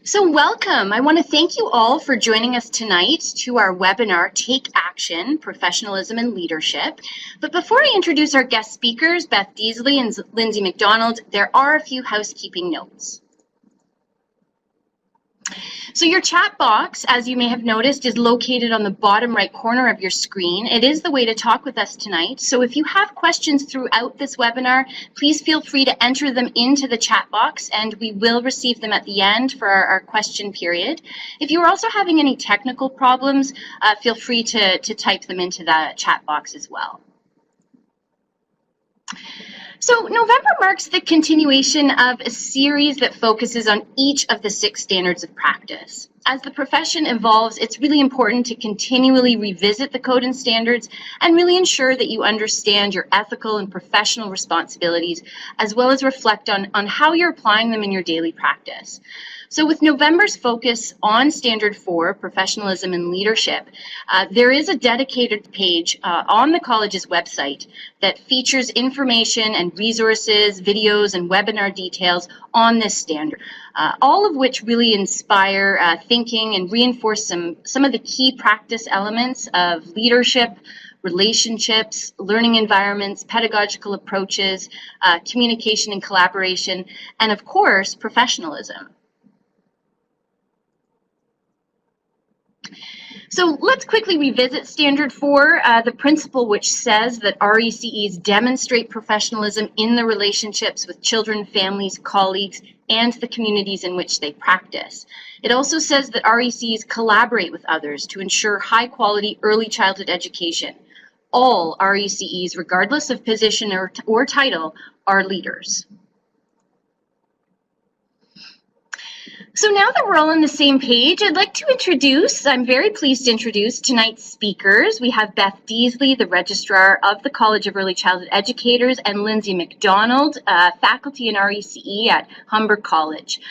So welcome. I want to thank you all for joining us tonight to our webinar, Take Action, Professionalism and Leadership. But before I introduce our guest speakers, Beth Deasley and Lindsay Mcdonald, there are a few housekeeping notes. So your chat box, as you may have noticed, is located on the bottom right corner of your screen. It is the way to talk with us tonight. So if you have questions throughout this webinar, please feel free to enter them into the chat box and we will receive them at the end for our question period. If you're also having any technical problems, feel free to type them into the chat box as well. So November marks the continuation of a series that focuses on each of the 6 standards of practice. As the profession evolves, it's really important to continually revisit the code and standards and really ensure that you understand your ethical and professional responsibilities, as well as reflect on how you're applying them in your daily practice. So with November's focus on Standard 4, Professionalism and Leadership, there is a dedicated page on the college's website that features information and resources, videos, and webinar details on this standard, all of which really inspire thinking and reinforce some of the key practice elements of leadership, relationships, learning environments, pedagogical approaches, communication and collaboration, and of course, professionalism. So let's quickly revisit Standard 4, the principle which says that RECEs demonstrate professionalism in the relationships with children, families, colleagues, and the communities in which they practice. It also says that RECEs collaborate with others to ensure high-quality early childhood education. All RECEs, regardless of position or title, are leaders. So now that we're all on the same page, I'd like to introduce, I'm very pleased to introduce tonight's speakers. We have Beth Deasley, the Registrar of the College of Early Childhood Educators, and Lindsay Mcdonald, faculty in RECE at Humber College.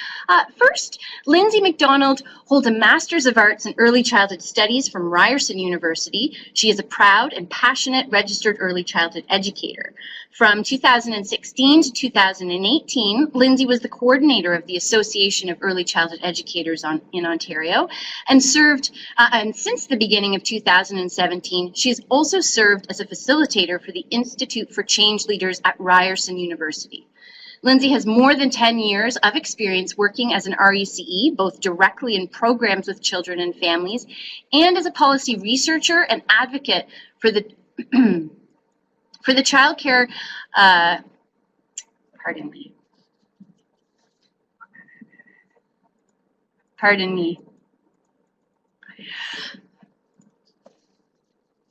First, Lindsay Mcdonald holds a Master's of Arts in Early Childhood Studies from Ryerson University. She is a proud and passionate Registered Early Childhood Educator. From 2016 to 2018, Lindsay was the coordinator of the Association of Early Childhood Educators in Ontario and served, and since the beginning of 2017, she's also served as a facilitator for the Institute for Change Leaders at Ryerson University. Lindsay has more than 10 years of experience working as an RECE, both directly in programs with children and families, and as a policy researcher and advocate for the for the child care, pardon me.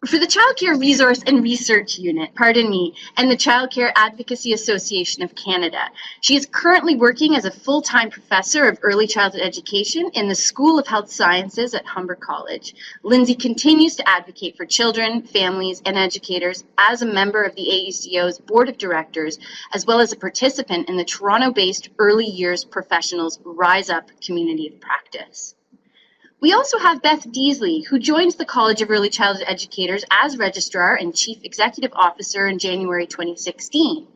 For the Child Care Resource and Research Unit, and the Child Care Advocacy Association of Canada. She is currently working as a full-time professor of early childhood education in the School of Health Sciences at Humber College. Lindsay continues to advocate for children, families, and educators as a member of the AECO's Board of Directors, as well as a participant in the Toronto-based Early Years Professionals Rise Up Community of Practice. We also have Beth Deasley, who joins the College of Early Childhood Educators as Registrar and Chief Executive Officer in January 2016.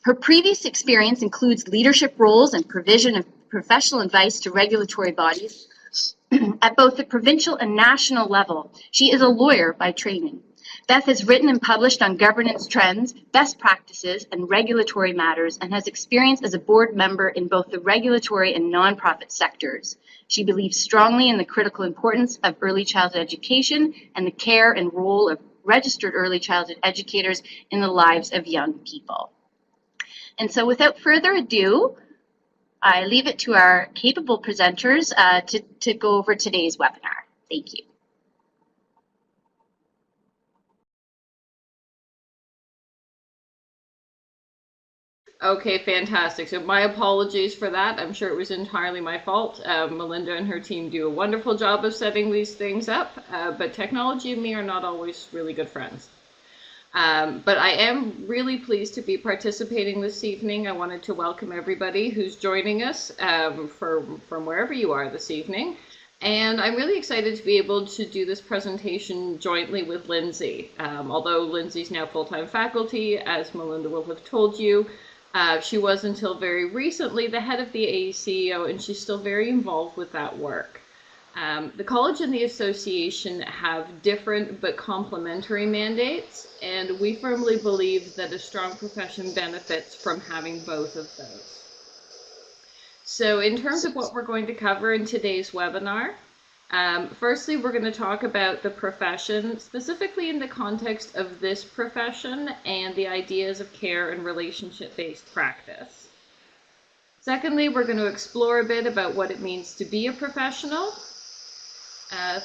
Her previous experience includes leadership roles and provision of professional advice to regulatory bodies at both the provincial and national level. She is a lawyer by training. Beth has written and published on governance trends, best practices, and regulatory matters, and has experience as a board member in both the regulatory and nonprofit sectors. She believes strongly in the critical importance of early childhood education and the care and role of registered early childhood educators in the lives of young people. And so without further ado, I leave it to our capable presenters to go over today's webinar. Thank you. Okay, fantastic. So my apologies for that. I'm sure it was entirely my fault. Melinda and her team do a wonderful job of setting these things up, but technology and me are not always really good friends. But I am really pleased to be participating this evening. I wanted to welcome everybody who's joining us from wherever you are this evening. And I'm really excited to be able to do this presentation jointly with Lindsay. Although Lindsay's now full-time faculty, as Melinda will have told you, She was until very recently the head of the AECEO, and she's still very involved with that work. The college and the association have different but complementary mandates, and we firmly believe that a strong profession benefits from having both of those. So in terms of what we're going to cover in today's webinar, firstly, we're going to talk about the profession, specifically in the context of this profession and the ideas of care and relationship-based practice. Secondly, we're going to explore a bit about what it means to be a professional.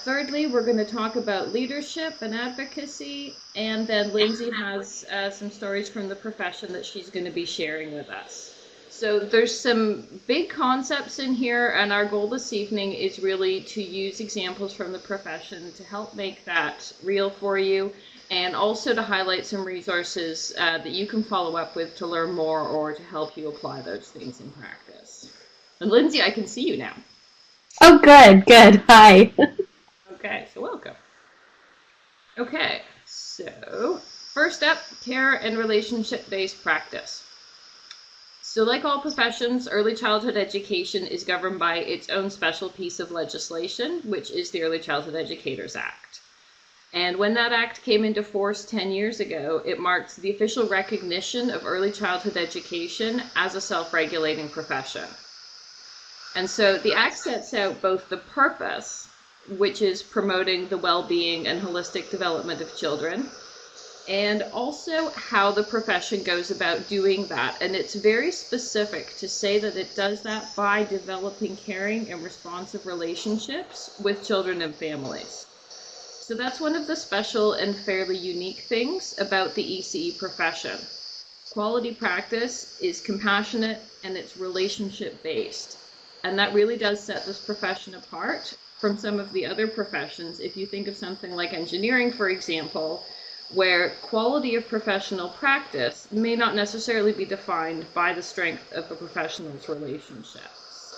Thirdly, we're going to talk about leadership and advocacy, and then Lindsay has some stories from the profession that she's going to be sharing with us. So there's some big concepts in here, and our goal this evening is really to use examples from the profession to help make that real for you, and also to highlight some resources that you can follow up with to learn more or to help you apply those things in practice. And Lindsay, I can see you now. Oh, good. Hi. Okay, so welcome. Okay, so first up, care and relationship-based practice. So like all professions, early childhood education is governed by its own special piece of legislation, which is the Early Childhood Educators Act. And when that act came into force 10 years ago, it marked the official recognition of early childhood education as a self-regulating profession. And so the Act sets out both the purpose, which is promoting the well-being and holistic development of children, and also how the profession goes about doing that. And it's very specific to say that it does that by developing caring and responsive relationships with children and families. So that's one of the special and fairly unique things about the ECE profession. Quality practice is compassionate and it's relationship-based. And that really does set this profession apart from some of the other professions. If you think of something like engineering, for example, where quality of professional practice may not necessarily be defined by the strength of the professional's relationships.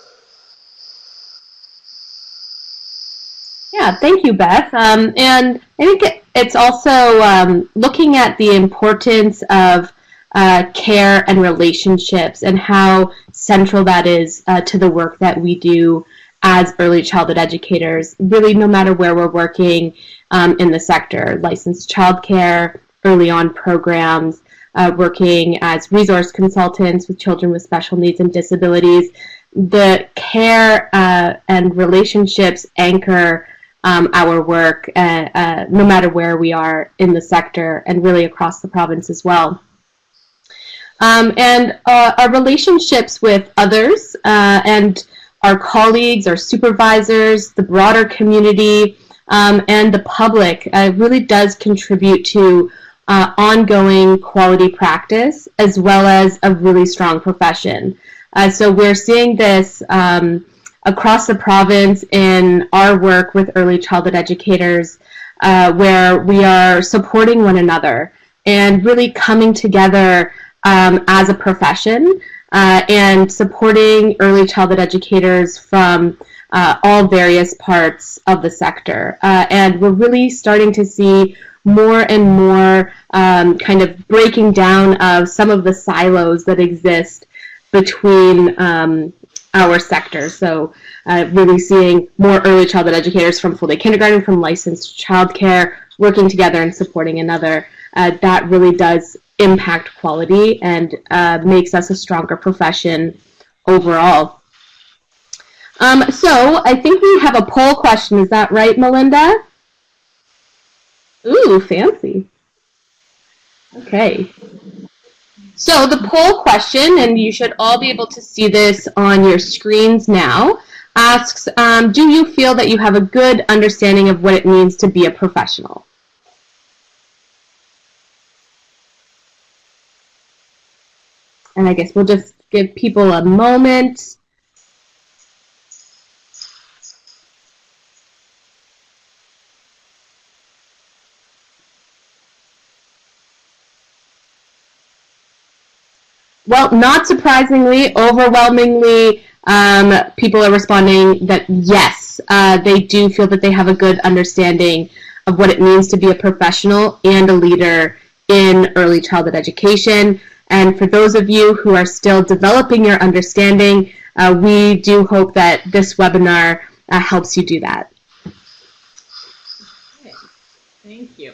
Yeah, thank you, Beth. And I think it's also looking at the importance of care and relationships and how central that is to the work that we do as early childhood educators, really no matter where we're working in the sector, licensed childcare, early on programs, working as resource consultants with children with special needs and disabilities. The care and relationships anchor our work no matter where we are in the sector and really across the province as well. And our relationships with others and our colleagues, our supervisors, the broader community, and the public really does contribute to ongoing quality practice as well as a really strong profession. So we're seeing this across the province in our work with early childhood educators where we are supporting one another and really coming together as a profession and supporting early childhood educators from all various parts of the sector. And we're really starting to see more and more kind of breaking down of some of the silos that exist between our sector. So really seeing more early childhood educators from full-day kindergarten, from licensed childcare, working together and supporting another. That really does impact quality and makes us a stronger profession overall. So I think we have a poll question. Is that right, Melinda? Ooh, fancy. Okay. So the poll question, and you should all be able to see this on your screens now, asks, do you feel that you have a good understanding of what it means to be a professional? And I guess we'll just give people a moment. Well, not surprisingly, overwhelmingly, people are responding that yes, they do feel that they have a good understanding of what it means to be a professional and a leader in early childhood education. And for those of you who are still developing your understanding, we do hope that this webinar helps you do that. Okay. Thank you.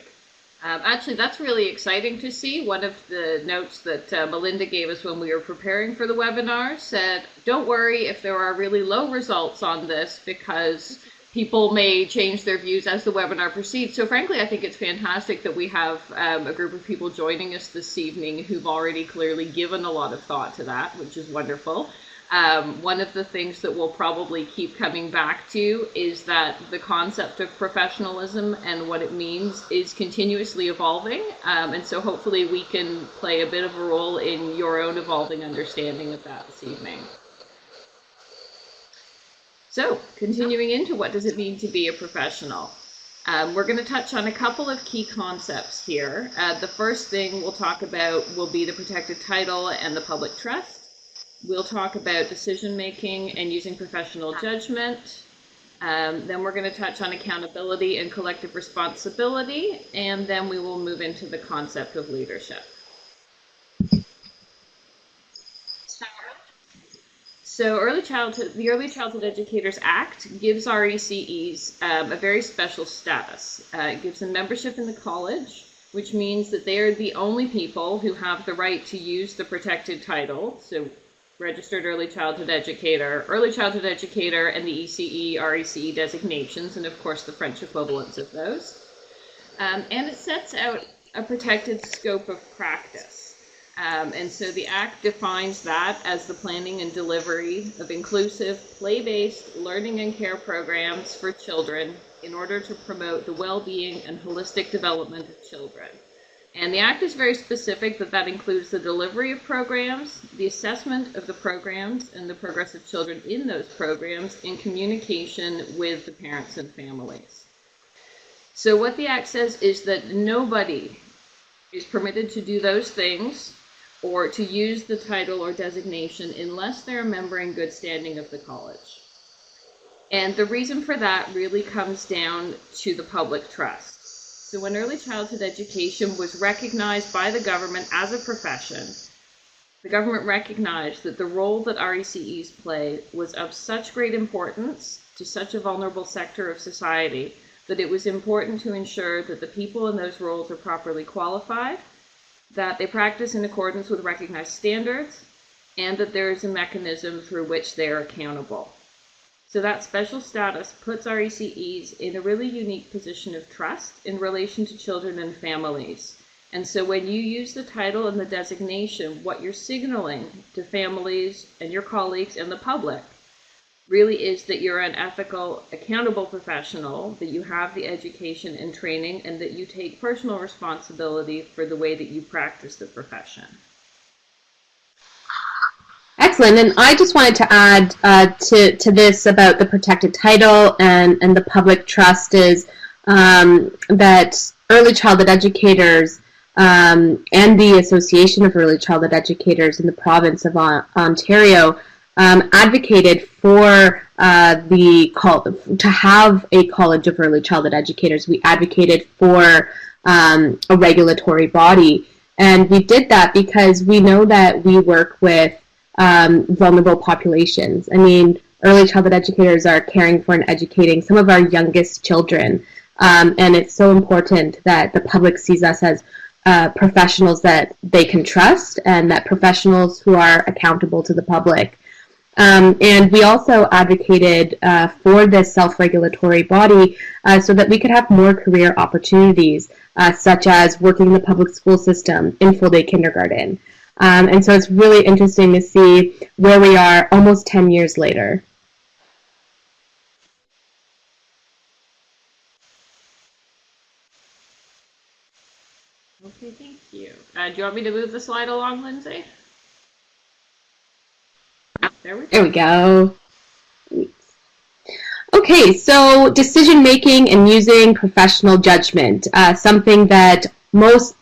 Actually, that's really exciting to see. One of the notes that Melinda gave us when we were preparing for the webinar said, don't worry if there are really low results on this, because people may change their views as the webinar proceeds. So frankly, I think it's fantastic that we have a group of people joining us this evening who've already clearly given a lot of thought to that, which is wonderful. One of the things that we'll probably keep coming back to is that the concept of professionalism and what it means is continuously evolving. And so hopefully we can play a bit of a role in your own evolving understanding of that this evening. So continuing into what does it mean to be a professional? We're going to touch on a couple of key concepts here. The first thing we'll talk about will be the protected title and the public trust. We'll talk about decision-making and using professional judgment. Then we're going to touch on accountability and collective responsibility, and then we will move into the concept of leadership. So the Early Childhood Educators Act gives RECEs a very special status. It gives them membership in the college, which means that they are the only people who have the right to use the protected title. So Registered Early Childhood Educator, and the ECE, RECE designations, and of course the French equivalents of those. And it sets out a protected scope of practice. And so the Act defines that as the planning and delivery of inclusive, play-based learning and care programs for children in order to promote the well-being and holistic development of children. And the Act is very specific that includes the delivery of programs, the assessment of the programs, and the progress of children in those programs in communication with the parents and families. So what the Act says is that nobody is permitted to do those things or to use the title or designation unless they're a member in good standing of the college. And the reason for that really comes down to the public trust. So when early childhood education was recognized by the government as a profession, the government recognized that the role that RECEs play was of such great importance to such a vulnerable sector of society that it was important to ensure that the people in those roles are properly qualified, that they practice in accordance with recognized standards, and that there is a mechanism through which they are accountable. So that special status puts RECEs in a really unique position of trust in relation to children and families. And so when you use the title and the designation, what you're signaling to families and your colleagues and the public really is that you're an ethical, accountable professional, that you have the education and training, and that you take personal responsibility for the way that you practice the profession. Excellent, and I just wanted to add to this about the protected title and the public trust is that early childhood educators and the Association of Early Childhood Educators in the province of Ontario advocated for to have a College of Early Childhood Educators. We advocated for a regulatory body, and we did that because we know that we work with vulnerable populations. I mean, early childhood educators are caring for and educating some of our youngest children, and it's so important that the public sees us as professionals that they can trust and that professionals who are accountable to the public. And we also advocated for this self-regulatory body so that we could have more career opportunities, such as working in the public school system in full-day kindergarten. And so it's really interesting to see where we are almost 10 years later. Okay, thank you. Do you want me to move the slide along, Lindsay? There we go. Okay, so decision making and using professional judgment, something that most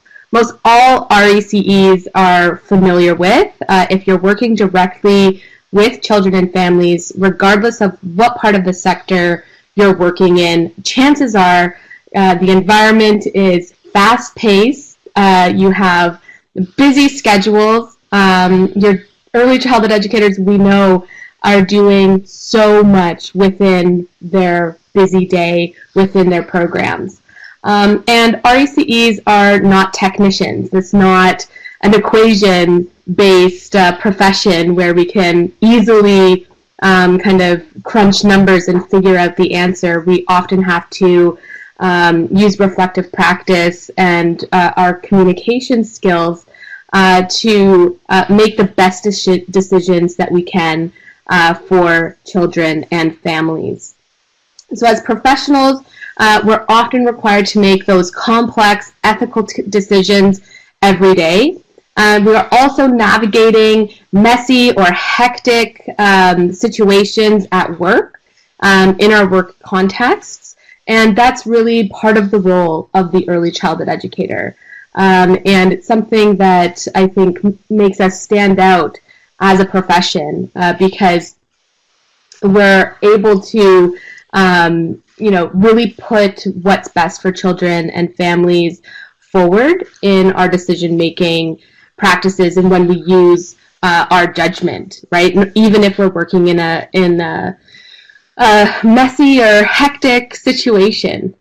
all RECEs are familiar with. If you're working directly with children and families, regardless of what part of the sector you're working in, chances are the environment is fast-paced. You have busy schedules. Your early childhood educators, we know, are doing so much within their busy day, within their programs. And RECEs are not technicians. It's not an equation-based profession where we can easily kind of crunch numbers and figure out the answer. We often have to use reflective practice and our communication skills to make the best decisions that we can for children and families. So as professionals, we're often required to make those complex ethical decisions every day. We are also navigating messy or hectic situations at work in our work contexts, and that's really part of the role of the early childhood educator. And it's something that I think makes us stand out as a profession because we're able to really put what's best for children and families forward in our decision-making practices and when we use our judgment, right? Even if we're working in a messy or hectic situation.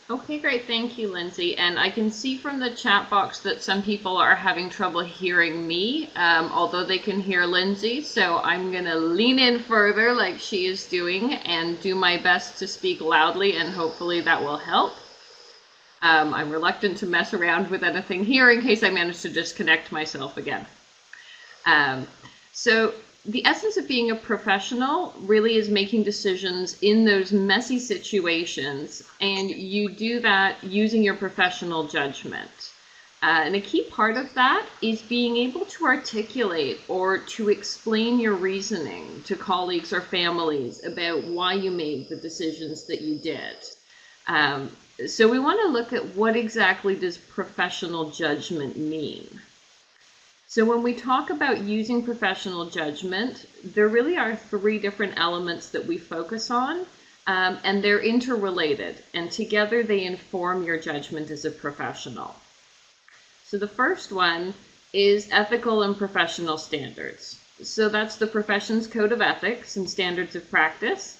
Okay, great. Thank you, Lindsay. And I can see from the chat box that some people are having trouble hearing me, although they can hear Lindsay. So I'm going to lean in further like she is doing and do my best to speak loudly, and hopefully that will help. I'm reluctant to mess around with anything here in case I manage to disconnect myself again. So the essence of being a professional really is making decisions in those messy situations, and you do that using your professional judgment. And a key part of that is being able to articulate or to explain your reasoning to colleagues or families about why you made the decisions that you did. So we want to look at what exactly does professional judgment mean. So when we talk about using professional judgment, there really are three different elements that we focus on, and they're interrelated, and together they inform your judgment as a professional. So the first one is ethical and professional standards. So that's the profession's code of ethics and standards of practice,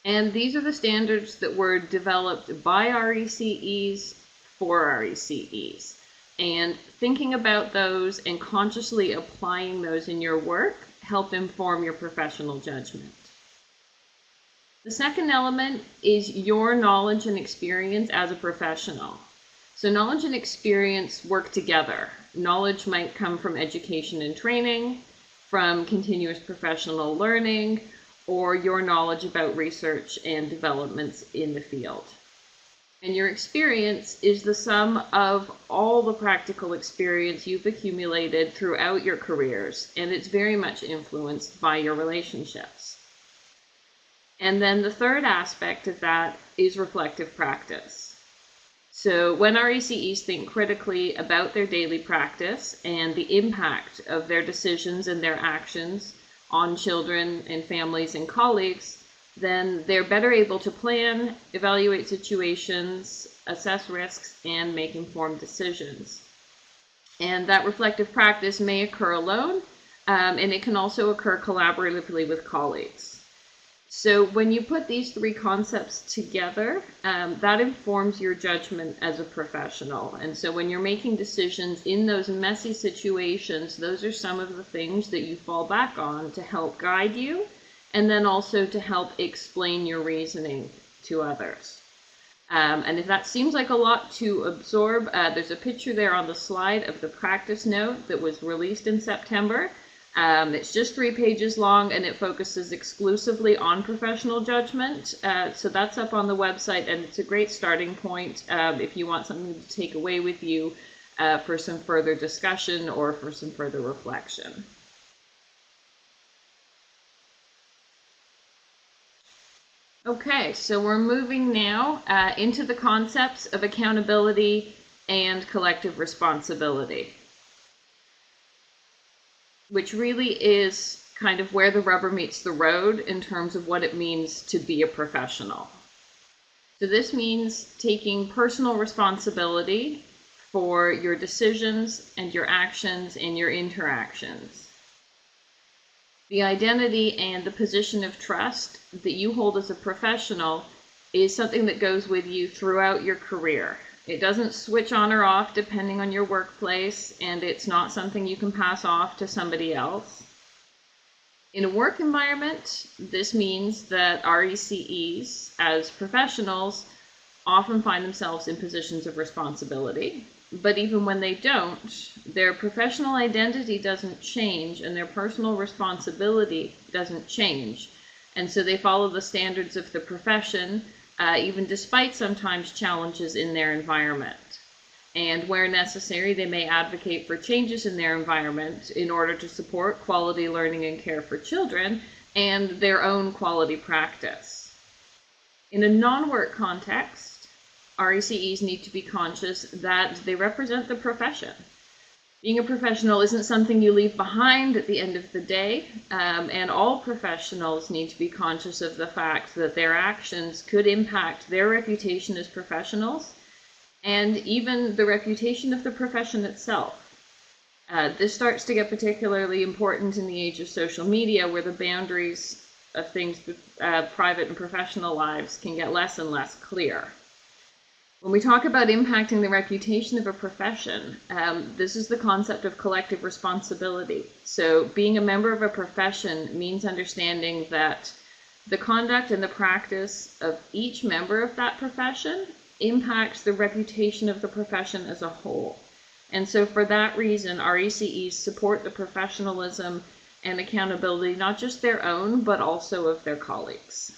and these are the standards that were developed by RECEs for RECEs. And thinking about those and consciously applying those in your work help inform your professional judgment. The second element is your knowledge and experience as a professional. So knowledge and experience work together. Knowledge might come from education and training, from continuous professional learning, or your knowledge about research and developments in the field. And your experience is the sum of all the practical experience you've accumulated throughout your careers, and it's very much influenced by your relationships. And then the third aspect of that is reflective practice. So when RECEs think critically about their daily practice and the impact of their decisions and their actions on children and families and colleagues, then they're better able to plan, evaluate situations, assess risks, and make informed decisions. And that reflective practice may occur alone, and it can also occur collaboratively with colleagues. So when you put these three concepts together, that informs your judgment as a professional. And so when you're making decisions in those messy situations, those are some of the things that you fall back on to help guide you, and then also to help explain your reasoning to others. And if that seems like a lot to absorb, there's a picture there on the slide of the practice note that was released in September. It's just 3 pages long, and it focuses exclusively on professional judgment. So that's up on the website, and it's a great starting point if you want something to take away with you for some further discussion or for some further reflection. Okay, so we're moving now into the concepts of accountability and collective responsibility, which really is kind of where the rubber meets the road in terms of what it means to be a professional. So this means taking personal responsibility for your decisions and your actions and your interactions. The identity and the position of trust that you hold as a professional is something that goes with you throughout your career. It doesn't switch on or off depending on your workplace, and it's not something you can pass off to somebody else. In a work environment, this means that RECEs, as professionals, often find themselves in positions of responsibility. But even when they don't, their professional identity doesn't change and their personal responsibility doesn't change. And so they follow the standards of the profession, even despite sometimes challenges in their environment. And where necessary, they may advocate for changes in their environment in order to support quality learning and care for children and their own quality practice. In a non-work context, RECEs need to be conscious that they represent the profession. Being a professional isn't something you leave behind at the end of the day, and all professionals need to be conscious of the fact that their actions could impact their reputation as professionals and even the reputation of the profession itself. This starts to get particularly important in the age of social media, where the boundaries of things, private and professional lives, can get less and less clear. When we talk about impacting the reputation of a profession, this is the concept of collective responsibility. So being a member of a profession means understanding that the conduct and the practice of each member of that profession impacts the reputation of the profession as a whole. And so for that reason, RECEs support the professionalism and accountability, not just their own, but also of their colleagues.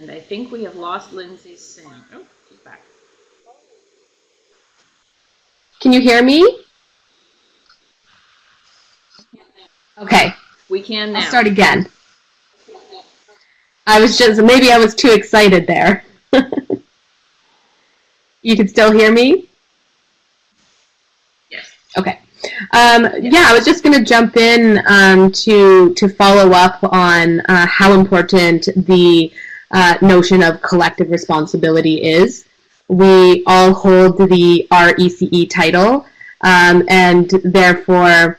And I think we have lost Lindsay's sound. Oh, she's back. Can you hear me? Okay. We can now. I'll start again. Maybe I was too excited there. You can still hear me? Yes. Okay. Yeah, I was just going to jump in to follow up on how important the notion of collective responsibility is. We all hold the RECE title, and therefore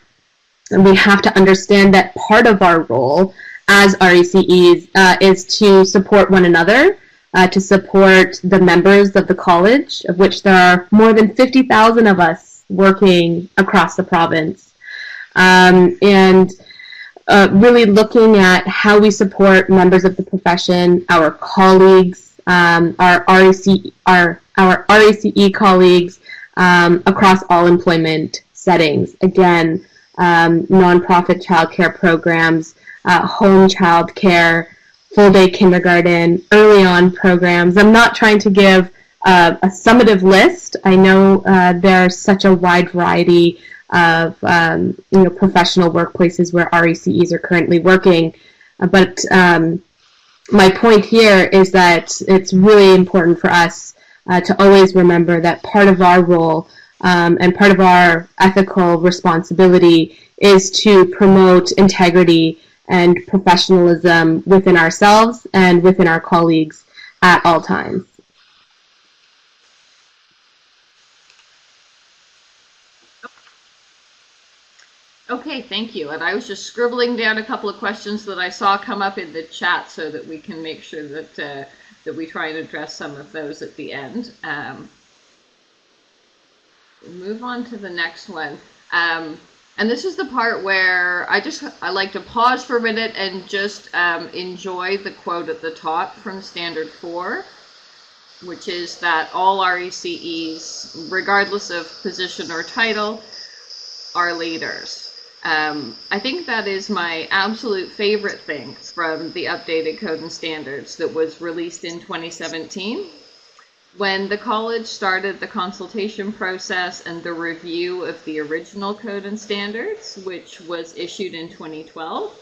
we have to understand that part of our role as RECEs is to support one another, to support the members of the college, of which there are more than 50,000 of us working across the province, and really looking at how we support members of the profession, our colleagues, our RECE colleagues across all employment settings. Again, nonprofit childcare programs, home childcare, full-day kindergarten, early on programs. I'm not trying to give a summative list. I know there's such a wide variety of professional workplaces where RECEs are currently working, but my point here is that it's really important for us to always remember that part of our role and part of our ethical responsibility is to promote integrity and professionalism within ourselves and within our colleagues at all times. Okay, thank you. And I was just scribbling down a couple of questions that I saw come up in the chat so that we can make sure that that we try and address some of those at the end. We'll move on to the next one. And this is the part where I like to pause for a minute and just enjoy the quote at the top from Standard 4, which is that all RECEs, regardless of position or title, are leaders. I think that is my absolute favorite thing from the updated Code and Standards that was released in 2017. When the college started the consultation process and the review of the original Code and Standards, which was issued in 2012,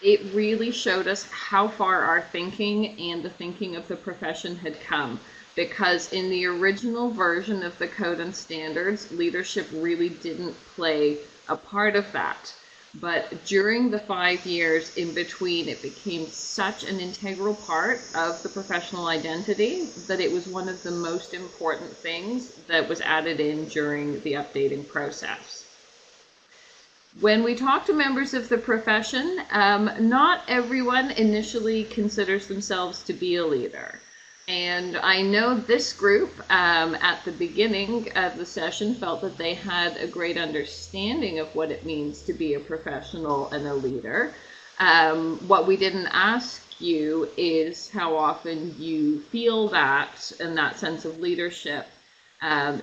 it really showed us how far our thinking and the thinking of the profession had come. because in the original version of the Code and Standards, leadership really didn't play a part of that. But during the 5 years in between, it became such an integral part of the professional identity that it was one of the most important things that was added in during the updating process. When we talk to members of the profession, not everyone initially considers themselves to be a leader. And I know this group at the beginning of the session felt that they had a great understanding of what it means to be a professional and a leader. What we didn't ask you is how often you feel that and that sense of leadership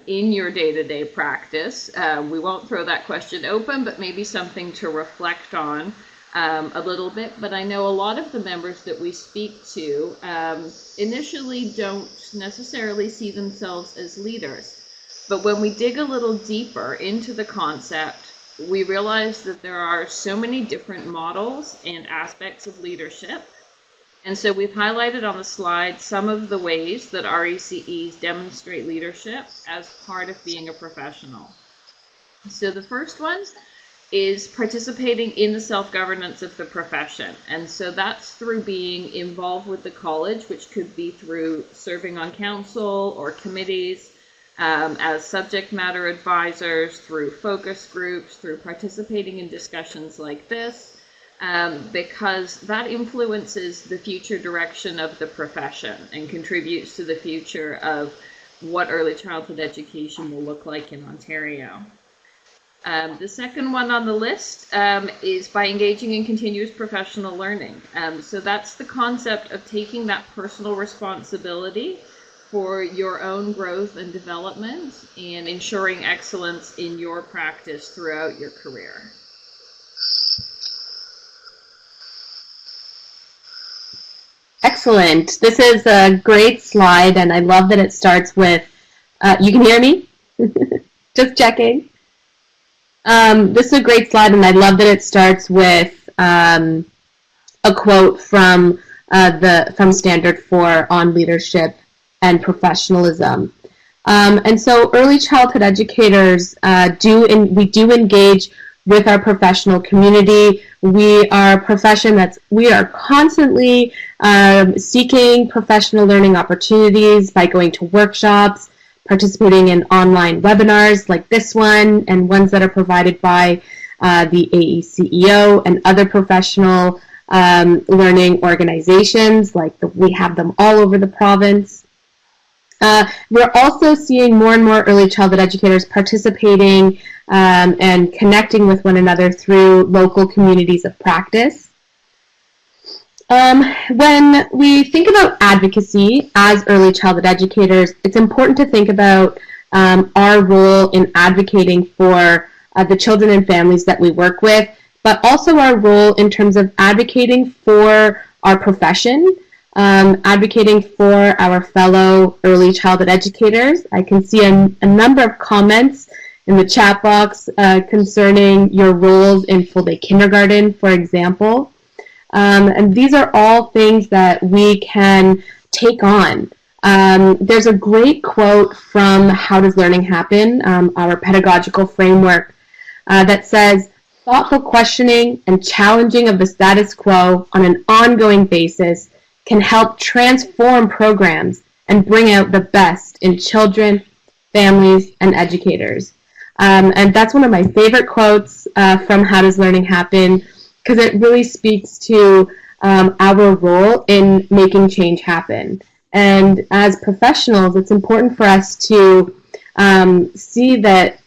in your day-to-day practice. We won't throw that question open, but maybe something to reflect on a little bit. But I know a lot of the members that we speak to initially don't necessarily see themselves as leaders. But when we dig a little deeper into the concept, we realize that there are so many different models and aspects of leadership. And so we've highlighted on the slide some of the ways that RECEs demonstrate leadership as part of being a professional. So the first one is participating in the self-governance of the profession. And so that's through being involved with the college, which could be through serving on council or committees, as subject matter advisors, through focus groups, through participating in discussions like this, because that influences the future direction of the profession and contributes to the future of what early childhood education will look like in Ontario. The second one on the list is by engaging in continuous professional learning. So that's the concept of taking that personal responsibility for your own growth and development and ensuring excellence in your practice throughout your career. Excellent. This is a great slide, and I love that it starts with, you can hear me? Just checking. This is a great slide, and I love that it starts with a quote from Standard 4 on leadership and professionalism. And so early childhood educators we do engage with our professional community. We are a profession we are constantly seeking professional learning opportunities by going to workshops, participating in online webinars like this one, and ones that are provided by the AECEO and other professional learning organizations, we have them all over the province. We're also seeing more and more early childhood educators participating and connecting with one another through local communities of practice. When we think about advocacy as early childhood educators, it's important to think about our role in advocating for the children and families that we work with, but also our role in terms of advocating for our profession, advocating for our fellow early childhood educators. I can see a number of comments in the chat box concerning your roles in full-day kindergarten, for example. And these are all things that we can take on. There's a great quote from How Does Learning Happen, our pedagogical framework, that says, thoughtful questioning and challenging of the status quo on an ongoing basis can help transform programs and bring out the best in children, families, and educators. And that's one of my favorite quotes from How Does Learning Happen, because it really speaks to our role in making change happen. And as professionals, it's important for us to see that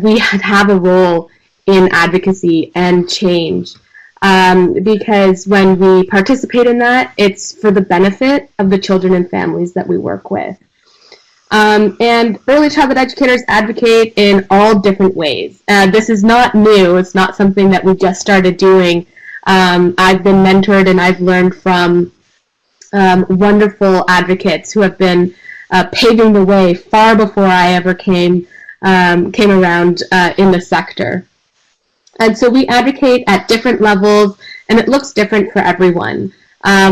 we have a role in advocacy and change. Because when we participate in that, it's for the benefit of the children and families that we work with. And early childhood educators advocate in all different ways. This is not new. It's not something that we just started doing. I've been mentored and I've learned from wonderful advocates who have been paving the way far before I ever came around in the sector. And so we advocate at different levels, and it looks different for everyone.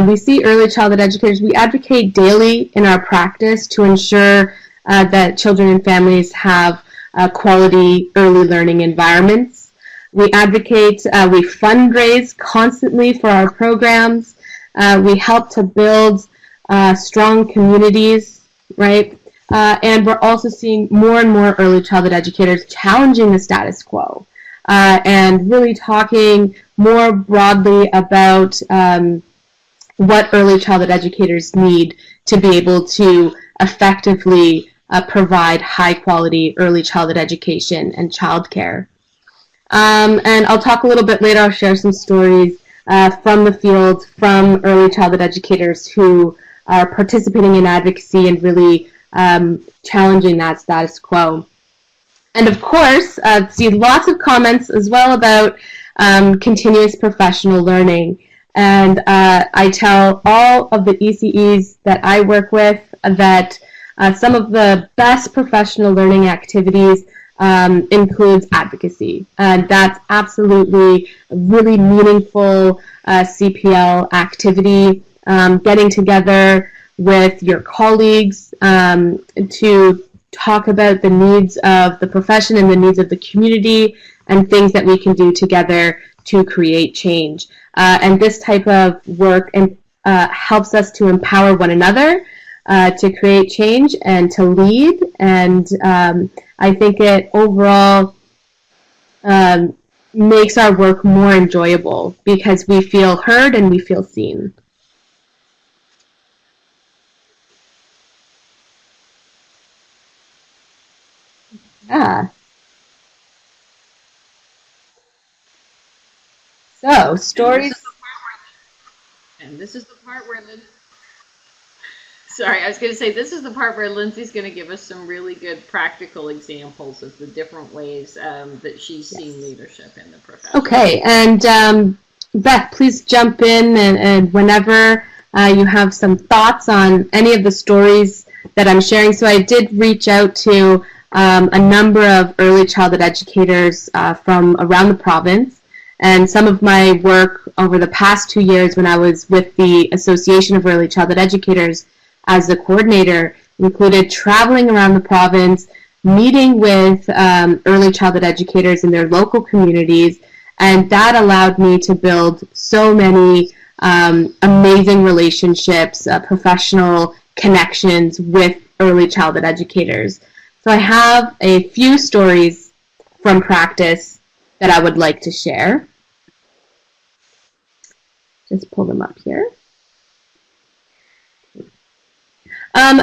We see early childhood educators, we advocate daily in our practice to ensure that children and families have quality early learning environments. We advocate, we fundraise constantly for our programs. We help to build strong communities, right? And we're also seeing more and more early childhood educators challenging the status quo and really talking more broadly about what early childhood educators need to be able to effectively provide high-quality early childhood education and childcare. And I'll talk a little bit later, I'll share some stories from the field, from early childhood educators who are participating in advocacy and really challenging that status quo. And of course, see lots of comments as well about continuous professional learning. And I tell all of the ECEs that I work with that some of the best professional learning activities includes advocacy. And that's absolutely a really meaningful CPL activity, getting together with your colleagues to talk about the needs of the profession and the needs of the community and things that we can do together to create change. And this type of work helps us to empower one another, to create change and to lead. And I think it overall makes our work more enjoyable because we feel heard and we feel seen. Yeah. So, stories. And this is the part where sorry, I was going to say this is the part where Lindsay's going to give us some really good practical examples of the different ways that she's seen leadership in the profession. Okay, and Beth, please jump in and whenever you have some thoughts on any of the stories that I'm sharing. So I did reach out to a number of early childhood educators from around the province. And some of my work over the past 2 years when I was with the Association of Early Childhood Educators as the coordinator included traveling around the province, meeting with early childhood educators in their local communities, and that allowed me to build so many amazing relationships, professional connections with early childhood educators. So I have a few stories from practice that I would like to share. Just pull them up here.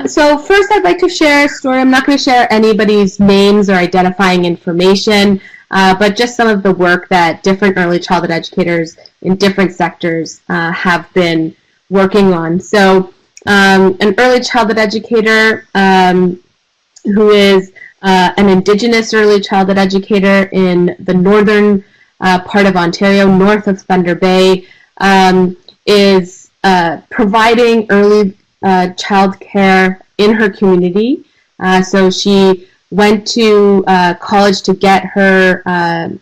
So first I'd like to share a story. I'm not going to share anybody's names or identifying information, but just some of the work that different early childhood educators in different sectors have been working on. So an early childhood educator who is an Indigenous early childhood educator in the northern part of Ontario, north of Thunder Bay, is providing early child care in her community. So she went to college to get her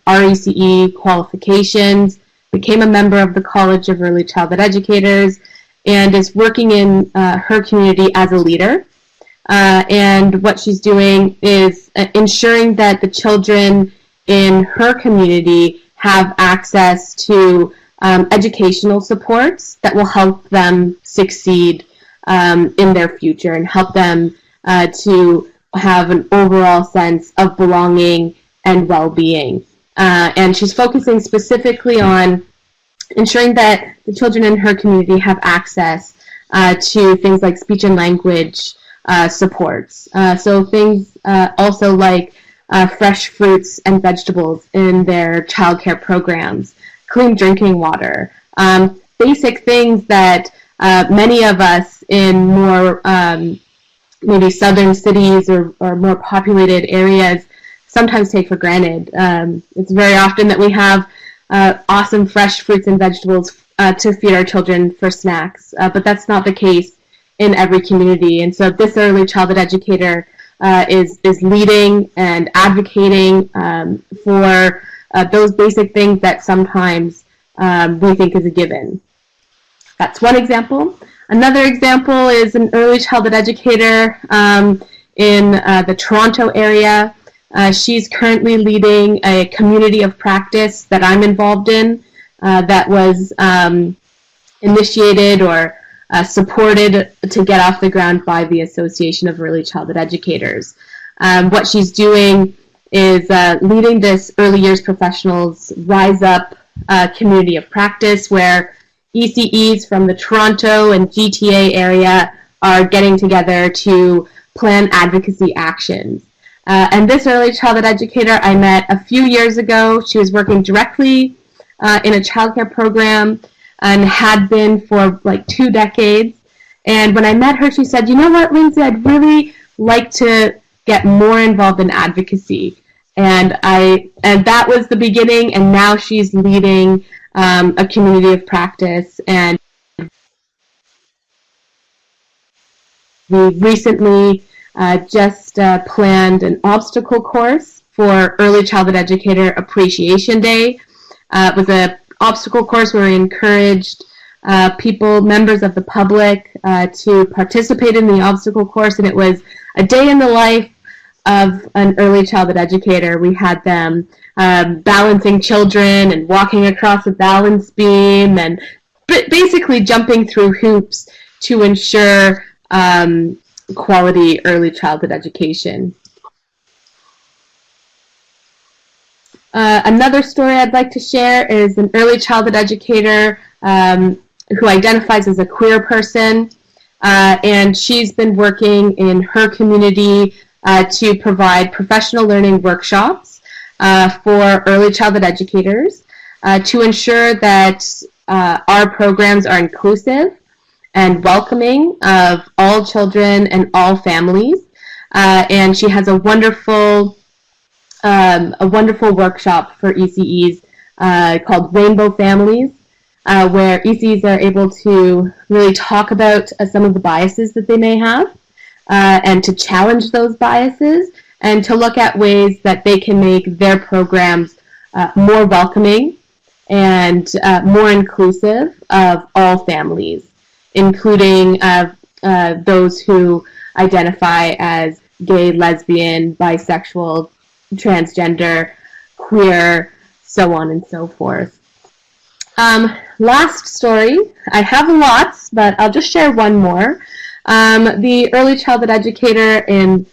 RECE qualifications, became a member of the College of Early Childhood Educators, and is working in her community as a leader. And what she's doing is ensuring that the children in her community have access to educational supports that will help them succeed in their future and help them to have an overall sense of belonging and well-being. And she's focusing specifically on ensuring that the children in her community have access to things like speech and language supports. So things also like fresh fruits and vegetables in their childcare programs, clean drinking water, basic things that many of us in more maybe southern cities or more populated areas sometimes take for granted. It's very often that we have awesome fresh fruits and vegetables to feed our children for snacks, but that's not the case in every community. And so this early childhood educator is leading and advocating for those basic things that sometimes we think is a given. That's one example. Another example is an early childhood educator in the Toronto area. She's currently leading a community of practice that I'm involved in that was initiated or supported to get off the ground by the Association of Early Childhood Educators. What she's doing is leading this early years professionals Rise Up community of practice where ECEs from the Toronto and GTA area are getting together to plan advocacy actions. And this early childhood educator I met a few years ago. She was working directly in a childcare program and had been for like 2 decades. And when I met her, she said, "You know what, Lindsay, I'd really like to get more involved in advocacy." And that was the beginning, and now she's leading a community of practice. And we recently just planned an obstacle course for Early Childhood Educator Appreciation Day. It was an obstacle course where we encouraged members of the public to participate in the obstacle course, and it was a day in the life of an early childhood educator. We had them balancing children and walking across a balance beam and basically jumping through hoops to ensure quality early childhood education. Another story I'd like to share is an early childhood educator who identifies as a queer person, and she's been working in her community to provide professional learning workshops for early childhood educators to ensure that our programs are inclusive and welcoming of all children and all families. And she has a wonderful workshop for ECEs called Rainbow Families, where ECEs are able to really talk about some of the biases that they may have and to challenge those biases and to look at ways that they can make their programs more welcoming and more inclusive of all families, including those who identify as gay, lesbian, bisexual, transgender, queer, so on and so forth. Last story, I have lots, but I'll just share one more. The early childhood educator in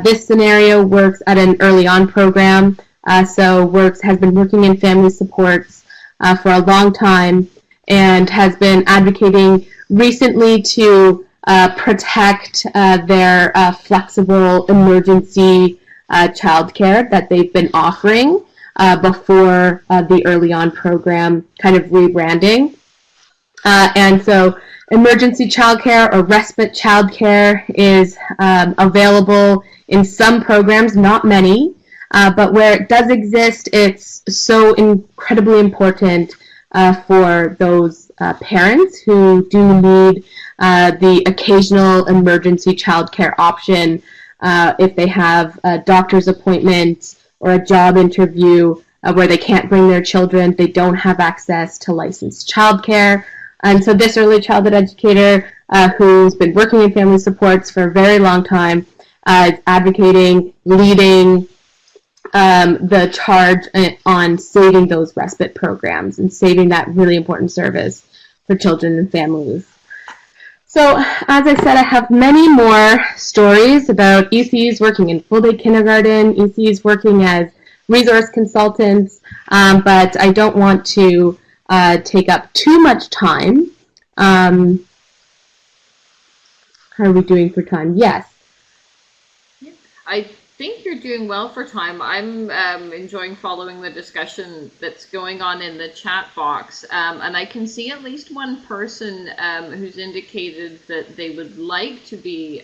this scenario works at an early on program, has been working in family supports for a long time and has been advocating recently to protect their flexible emergency childcare that they've been offering before the early on program kind of rebranding. And so emergency childcare or respite childcare is available in some programs, not many, but where it does exist, it's so incredibly important for those parents who do need the occasional emergency childcare option if they have a doctor's appointment or a job interview where they can't bring their children, they don't have access to licensed childcare. And so this early childhood educator who's been working in family supports for a very long time is advocating, leading the charge on saving those respite programs and saving that really important service for children and families. So, as I said, I have many more stories about ECs working in full-day kindergarten, ECs working as resource consultants, but I don't want to take up too much time. How are we doing for time? Yes. I think you're doing well for time. I'm enjoying following the discussion that's going on in the chat box, and I can see at least one person who's indicated that they would like to be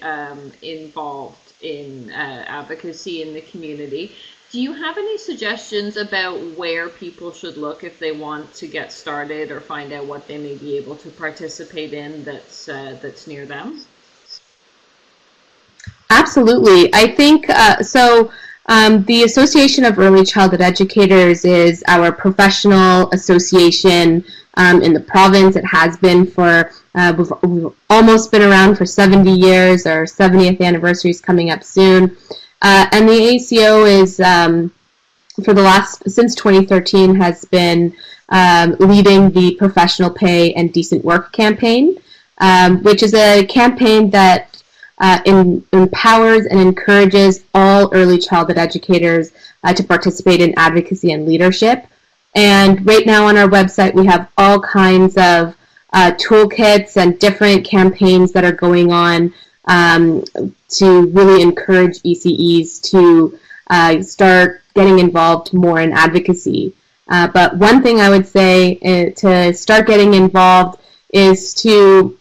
involved in advocacy in the community. Do you have any suggestions about where people should look if they want to get started or find out what they may be able to participate in that's near them? Absolutely. I think so. The Association of Early Childhood Educators is our professional association in the province. It has been for, we've almost been around for 70 years. Our 70th anniversary is coming up soon. And the ACO is, since 2013, has been leading the Professional Pay and Decent Work campaign, which is a campaign that empowers and encourages all early childhood educators to participate in advocacy and leadership. And right now on our website, we have all kinds of toolkits and different campaigns that are going on to really encourage ECEs to start getting involved more in advocacy. But one thing I would say to start getting involved is to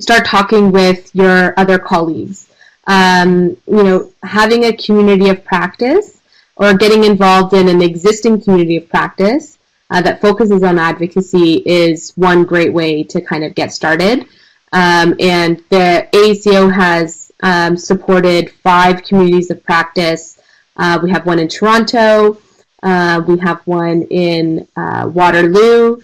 start talking with your other colleagues. Having a community of practice or getting involved in an existing community of practice that focuses on advocacy is one great way to kind of get started. And the AACO has supported 5 communities of practice. We have one in Toronto, we have one in Waterloo,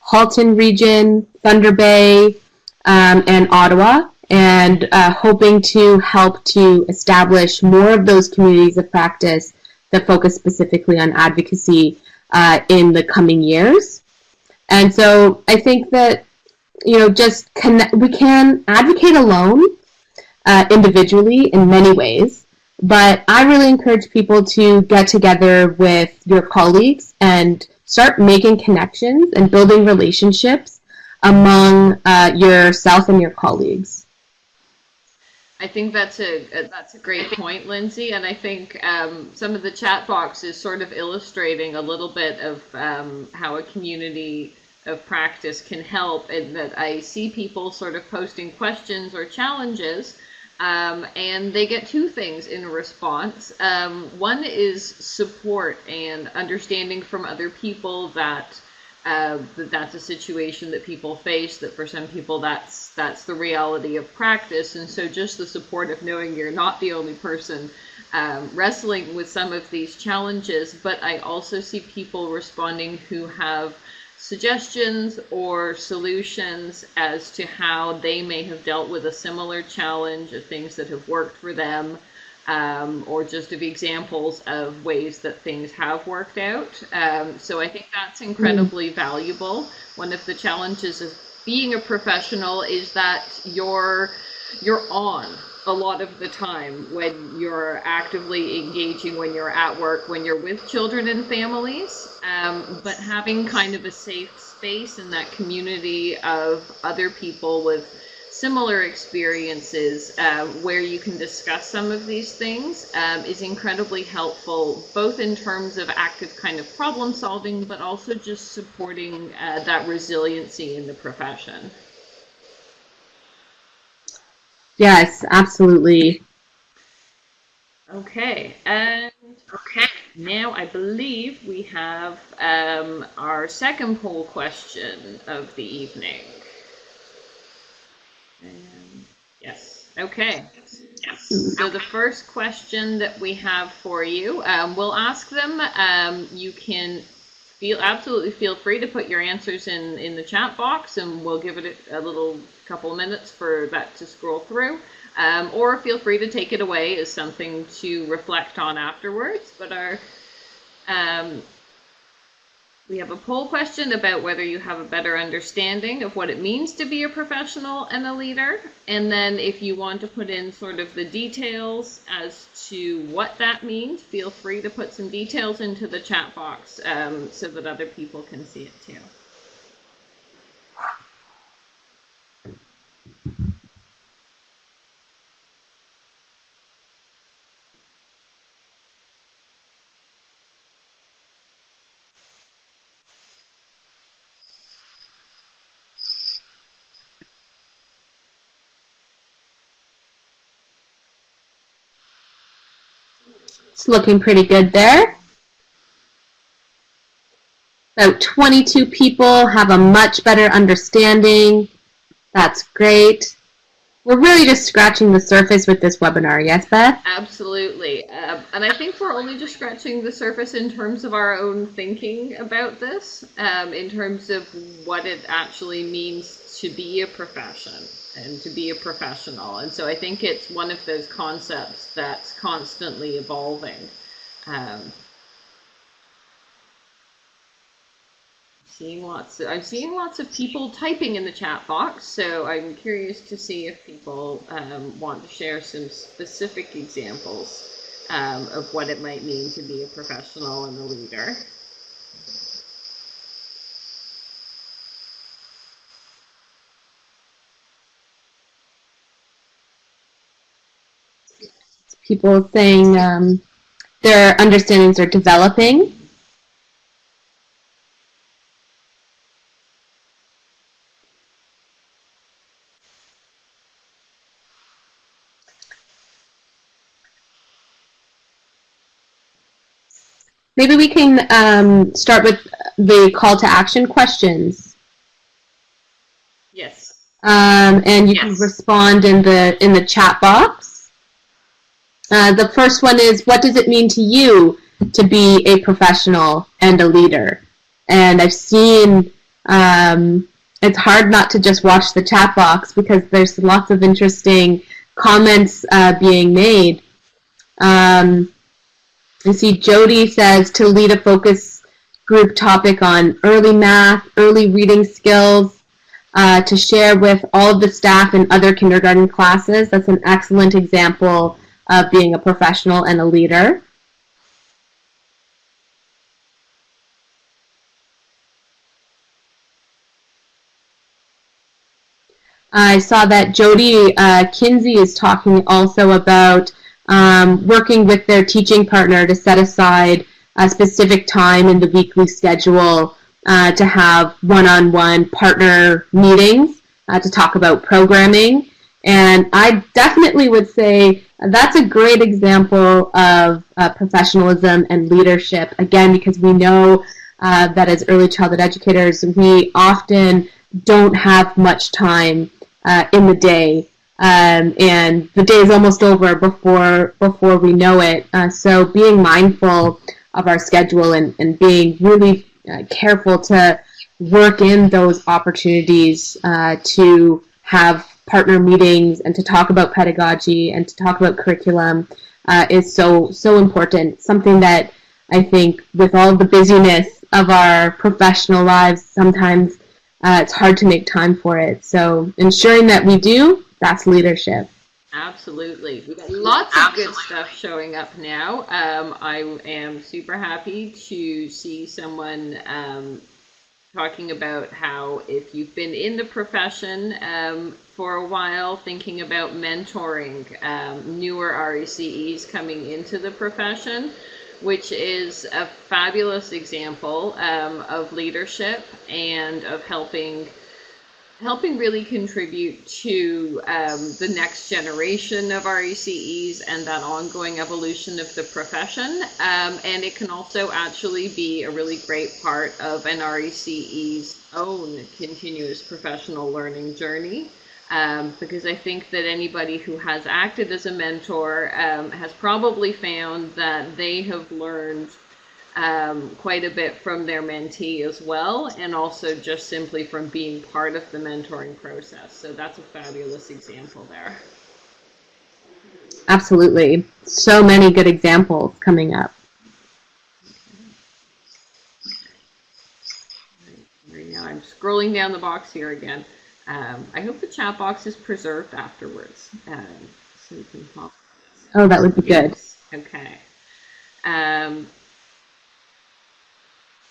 Halton Region, Thunder Bay, and Ottawa, and hoping to help to establish more of those communities of practice that focus specifically on advocacy in the coming years. And so I think that, we can advocate alone individually in many ways, but I really encourage people to get together with your colleagues and start making connections and building relationships among yourself and your colleagues. I think that's a great point, Lindsay, and I think some of the chat box is sort of illustrating a little bit of how a community of practice can help, and that I see people sort of posting questions or challenges, and they get 2 things in response. One is support and understanding from other people that that's a situation that people face, that for some people that's the reality of practice, and so just the support of knowing you're not the only person wrestling with some of these challenges. But I also see people responding who have suggestions or solutions as to how they may have dealt with a similar challenge, of things that have worked for them, or just of examples of ways that things have worked out. So I think that's incredibly valuable. One of the challenges of being a professional is that you're on a lot of the time when you're actively engaging, when you're at work, when you're with children and families, but having kind of a safe space in that community of other people with similar experiences where you can discuss some of these things is incredibly helpful, both in terms of active kind of problem solving, but also just supporting that resiliency in the profession. Yes, absolutely. Okay, and now I believe we have our second poll question of the evening. Yes. Okay. So the first question that we have for you, we'll ask them. You can absolutely feel free to put your answers in the chat box, and we'll give it a little couple minutes for that to scroll through. Or feel free to take it away as something to reflect on afterwards. But we have a poll question about whether you have a better understanding of what it means to be a professional and a leader. And then if you want to put in sort of the details as to what that means, feel free to put some details into the chat box so that other people can see it too. It's looking pretty good there. About 22 people have a much better understanding. That's great. We're really just scratching the surface with this webinar, yes, Beth? Absolutely. And I think we're only just scratching the surface in terms of our own thinking about this, in terms of what it actually means to be a profession and to be a professional. And so I think it's one of those concepts that's constantly evolving. I'm seeing lots of people typing in the chat box, so I'm curious to see if people want to share some specific examples of what it might mean to be a professional and a leader. People saying their understandings are developing. Maybe we can start with the call to action questions. Yes. And you can respond in the chat box. The first one is, what does it mean to you to be a professional and a leader? And I've seen, it's hard not to just watch the chat box because there's lots of interesting comments being made. I see Jody says to lead a focus group topic on early math, early reading skills, to share with all of the staff in other kindergarten classes. That's an excellent example of being a professional and a leader. I saw that Jody Kinsey is talking also about working with their teaching partner to set aside a specific time in the weekly schedule to have one-on-one partner meetings to talk about programming. And I definitely would say that's a great example of professionalism and leadership, again, because we know that as early childhood educators, we often don't have much time in the day. And the day is almost over before we know it. So being mindful of our schedule and being really careful to work in those opportunities to have partner meetings and to talk about pedagogy and to talk about curriculum is so important. Something that I think with all the busyness of our professional lives, sometimes it's hard to make time for it. So ensuring that we do, that's leadership. Absolutely. We've got lots of good stuff showing up now. I am super happy to see someone talking about how if you've been in the profession for a while, thinking about mentoring newer RECEs coming into the profession, which is a fabulous example of leadership and of helping really contribute to the next generation of RECEs and that ongoing evolution of the profession. And it can also actually be a really great part of an RECE's own continuous professional learning journey. Because I think that anybody who has acted as a mentor has probably found that they have learned quite a bit from their mentee as well, and also just simply from being part of the mentoring process. So that's a fabulous example there. Absolutely. So many good examples coming up. Right now I'm scrolling down the box here again. I hope the chat box is preserved afterwards. So you can pop. Oh, that would be good. Okay.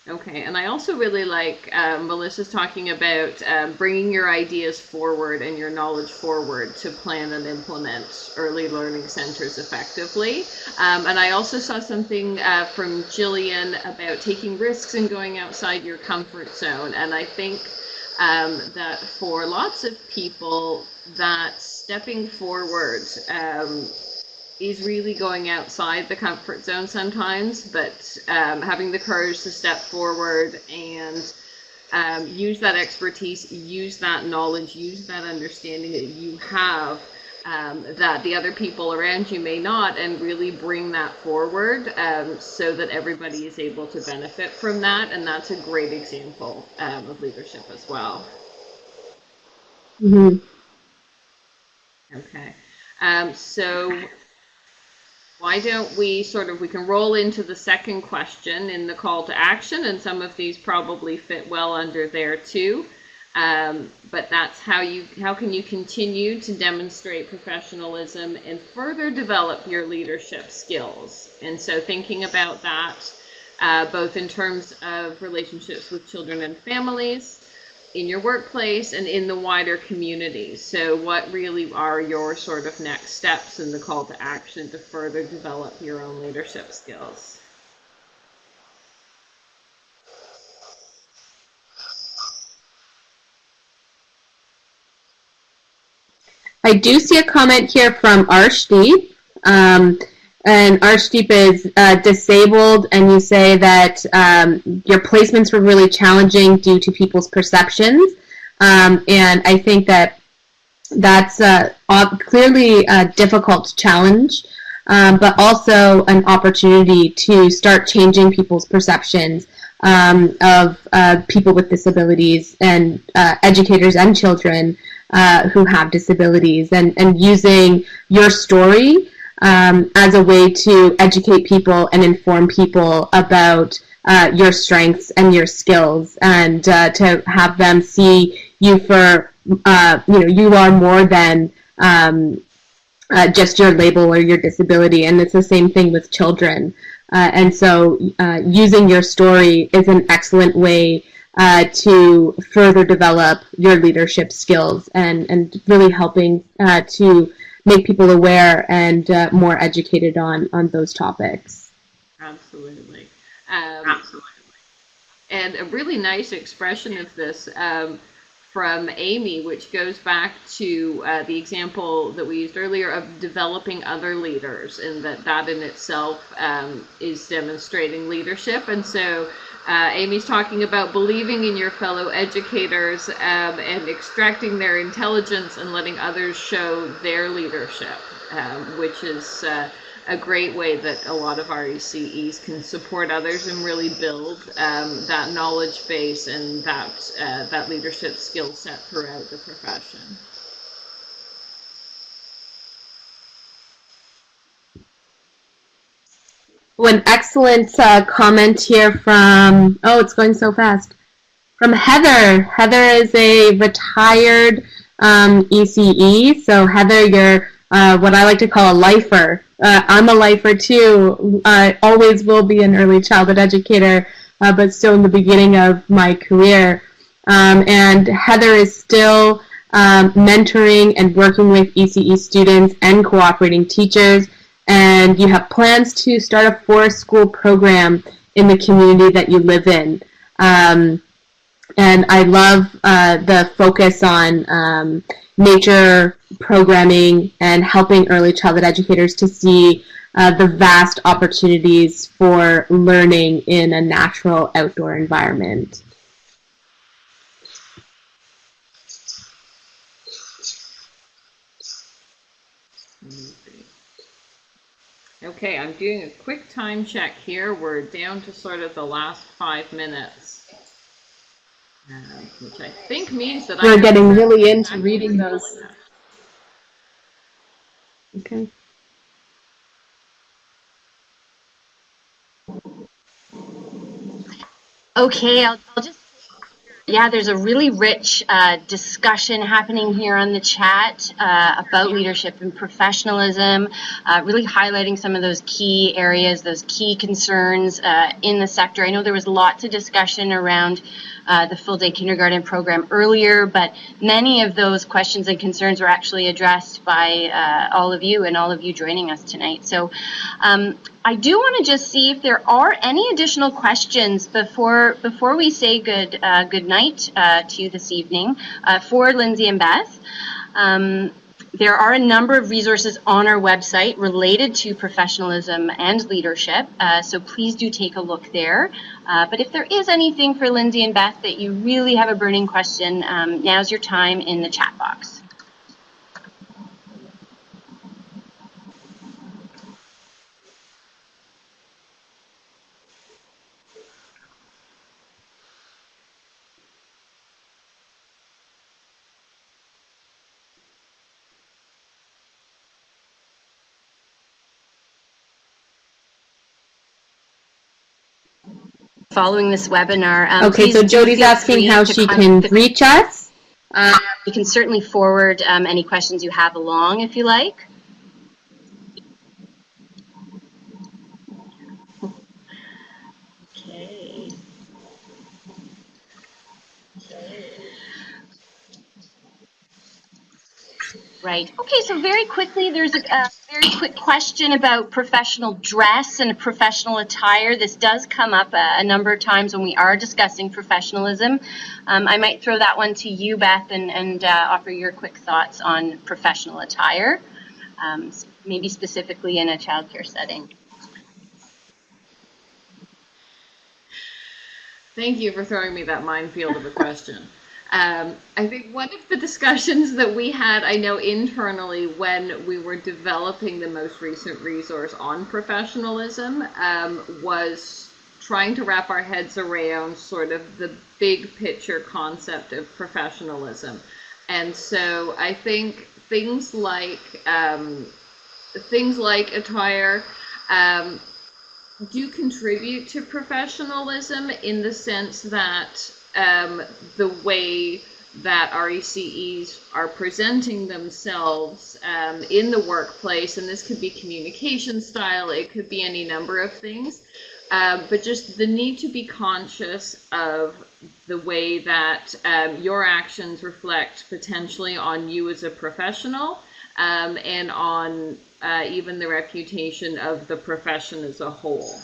Okay, and I also really like Melissa's talking about bringing your ideas forward and your knowledge forward to plan and implement early learning centers effectively. And I also saw something from Jillian about taking risks and going outside your comfort zone. And I think that for lots of people, that stepping forward is really going outside the comfort zone sometimes, but having the courage to step forward and use that expertise, use that knowledge, use that understanding that you have, that the other people around you may not, and really bring that forward, so that everybody is able to benefit from that. And that's a great example of leadership as well. Mm-hmm. Okay. So why don't we we can roll into the second question in the call to action, and some of these probably fit well under there too. But that's how can you continue to demonstrate professionalism and further develop your leadership skills? And so thinking about that, both in terms of relationships with children and families, in your workplace, and in the wider community. So what really are your sort of next steps in the call to action to further develop your own leadership skills? I do see a comment here from Arshdeep. And Arshdeep is disabled, and you say that your placements were really challenging due to people's perceptions. And I think that that's clearly a difficult challenge, but also an opportunity to start changing people's perceptions of people with disabilities and educators and children who have disabilities, and using your story as a way to educate people and inform people about your strengths and your skills, and to have them see you for, you are more than just your label or your disability. And it's the same thing with children. And so using your story is an excellent way to further develop your leadership skills, and really helping to make people aware and more educated on those topics. Absolutely. And a really nice expression of this from Amy, which goes back to the example that we used earlier of developing other leaders, and that in itself is demonstrating leadership. And so Amy's talking about believing in your fellow educators and extracting their intelligence and letting others show their leadership, which is a great way that a lot of our ECEs can support others and really build that knowledge base and that leadership skill set throughout the profession. An excellent comment here from, it's going so fast, from Heather. Heather is a retired ECE. So Heather, you're what I like to call a lifer. I'm a lifer too. I always will be an early childhood educator, but still in the beginning of my career. And Heather is still mentoring and working with ECE students and cooperating teachers. And you have plans to start a forest school program in the community that you live in. And I love the focus on nature programming and helping early childhood educators to see the vast opportunities for learning in a natural outdoor environment. Okay, I'm doing a quick time check here. We're down to sort of the last 5 minutes, which I think means that we're getting really into reading those. Okay. Okay, I'll just, there's a really rich discussion happening here on the chat about leadership and professionalism, really highlighting some of those key areas, those key concerns in the sector. I know there was lots of discussion around the full-day kindergarten program earlier, but many of those questions and concerns were actually addressed by all of you and all of you joining us tonight. So I do want to just see if there are any additional questions before we say good night to you this evening for Lindsay and Beth. There are a number of resources on our website related to professionalism and leadership, so please do take a look there. But if there is anything for Lindsay and Beth that you really have a burning question, now's your time in the chat box. Following this webinar. Okay, so Jody's asking how she can reach us. You can certainly forward any questions you have along if you like. Okay. Right. Okay, so very quickly, there's a very quick question about professional dress and professional attire. This does come up a number of times when we are discussing professionalism. I might throw that one to you, Beth, and offer your quick thoughts on professional attire, maybe specifically in a childcare setting. Thank you for throwing me that minefield of a question. I think one of the discussions that we had, I know internally when we were developing the most recent resource on professionalism, was trying to wrap our heads around sort of the big picture concept of professionalism. And so I think things like attire do contribute to professionalism in the sense that the way that RECEs are presenting themselves in the workplace, and this could be communication style, it could be any number of things, but just the need to be conscious of the way that your actions reflect potentially on you as a professional, and on even the reputation of the profession as a whole.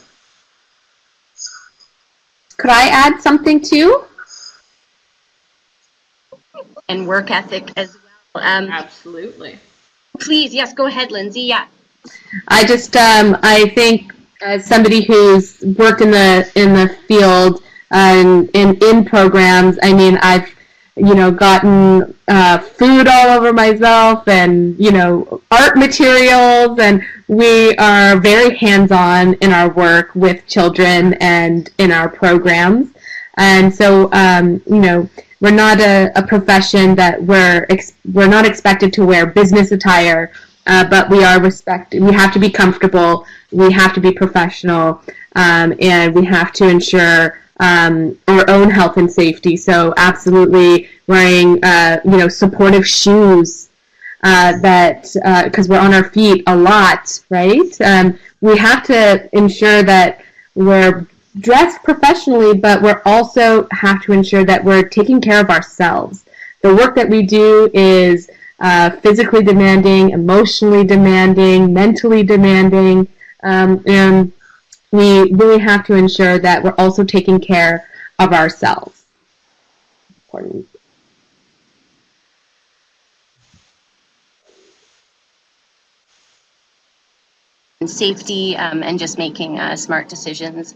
Could I add something too? And work ethic as well. Absolutely. Please, yes, go ahead, Lindsay. Yeah. I just, I think as somebody who's worked in the field and in programs, I mean, I've, gotten food all over myself and, art materials, and we are very hands-on in our work with children and in our programs. And so, we're not a profession that we're not expected to wear business attire, but we are we have to be comfortable, we have to be professional, and we have to ensure our own health and safety. So absolutely wearing, supportive shoes, because we're on our feet a lot, right? We have to ensure that we're dressed professionally, but we also have to ensure that we're taking care of ourselves. The work that we do is physically demanding, emotionally demanding, mentally demanding, and we really have to ensure that we're also taking care of ourselves. Important. And safety, and just making smart decisions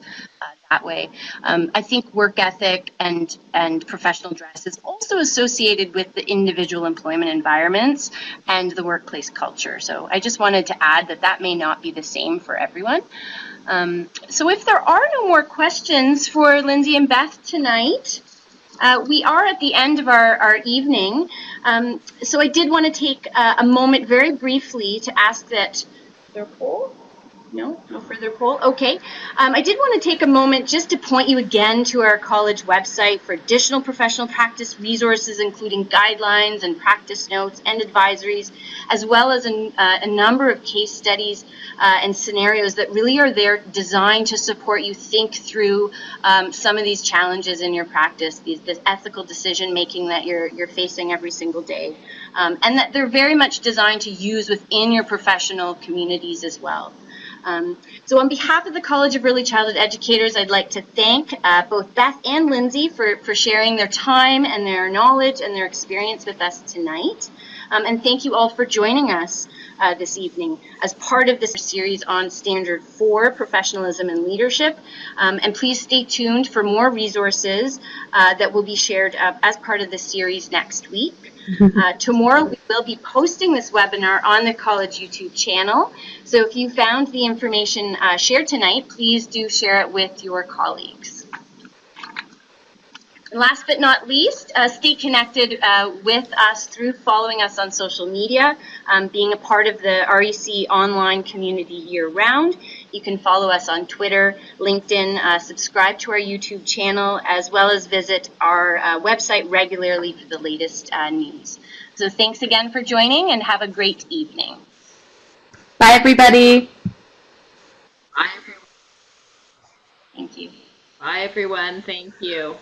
that way. I think work ethic and professional dress is also associated with the individual employment environments and the workplace culture. So I just wanted to add that may not be the same for everyone. So if there are no more questions for Lindsay and Beth tonight, we are at the end of our evening. So I did want to take a moment very briefly to ask that their poll? No further poll? Okay. I did want to take a moment just to point you again to our college website for additional professional practice resources, including guidelines and practice notes and advisories, as well as a number of case studies and scenarios that really are there designed to support you think through some of these challenges in your practice, this ethical decision making that you're facing every single day, and that they're very much designed to use within your professional communities as well. So on behalf of the College of Early Childhood Educators, I'd like to thank both Beth and Lindsay for sharing their time and their knowledge and their experience with us tonight. And thank you all for joining us this evening as part of this series on Standard 4, Professionalism and Leadership. And please stay tuned for more resources that will be shared as part of this series next week. Tomorrow we will be posting this webinar on the college YouTube channel. So if you found the information shared tonight, please do share it with your colleagues. And last but not least, stay connected with us through following us on social media, being a part of the REC online community year-round. You can follow us on Twitter, LinkedIn, subscribe to our YouTube channel, as well as visit our website regularly for the latest news. So thanks again for joining, and have a great evening. Bye, everybody. Bye, everyone. Thank you. Bye, everyone. Thank you.